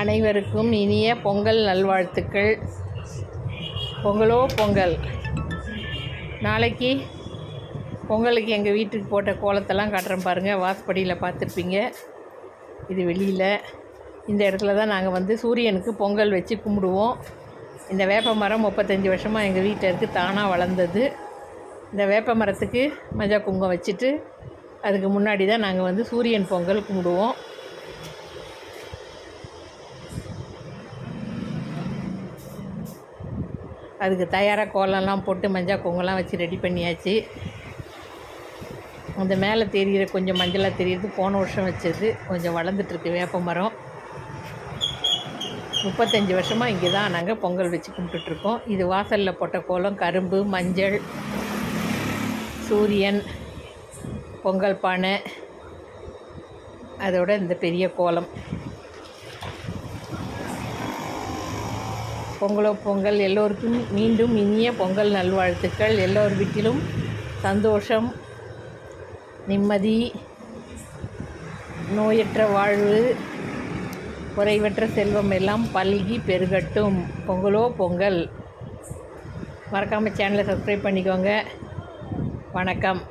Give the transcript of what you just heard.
அனைவருக்கும் இனிய பொங்கல் நல்வாழ்த்துக்கள். பொங்கலோ பொங்கல். நாளைக்கு பொங்கலுக்கு எங்கள் வீட்டுக்கு போட்ட கோலத்தெல்லாம் காட்டுறேன் பாருங்கள். வாசப்படியில் பார்த்துருப்பீங்க. இது வெளியில் இந்த இடத்துல தான் நாங்கள் சூரியனுக்கு பொங்கல் வச்சு கும்பிடுவோம். இந்த வேப்ப மரம் 35 வருஷமாக எங்கள் வீட்டில் இருக்குது, தானாக வளர்ந்தது. இந்த வேப்ப மரத்துக்கு மஞ்சள் குங்குமம் வச்சுட்டு அதுக்கு முன்னாடி தான் நாங்கள் சூரியன் பொங்கல் கும்பிடுவோம். அதுக்கு தயாராக கோலம்லாம் போட்டு மஞ்சள் குங்குமம்லாம் வச்சு ரெடி பண்ணியாச்சு. அந்த மேலே தெரிகிற கொஞ்சம் மஞ்சளாக தெரியுது, போன வருஷம் வச்சது. கொஞ்சம் வளர்ந்துட்டுருக்கு வேப்ப மரம். 35 வருஷமாக இங்கே தான் நாங்கள் பொங்கல் வச்சு கும்பிட்டுட்ருக்கோம். இது வாசலில் போட்ட கோலம். கரும்பு, மஞ்சள், சூரியன், பொங்கல் பானை, அதோட இந்த பெரிய கோலம். பொங்கலோ பொங்கல். எல்லோருக்கும் மீண்டும் இனிய பொங்கல் நல்வாழ்த்துக்கள். எல்லோர் வீட்டிலும் சந்தோஷம், நிம்மதி, நோயற்ற வாழ்வு, குறைவற்ற செல்வம் எல்லாம் பல்கி பெருகட்டும். பொங்கலோ பொங்கல். மறக்காமல் சேனலை சப்ஸ்கிரைப் பண்ணிக்கோங்க. வணக்கம்.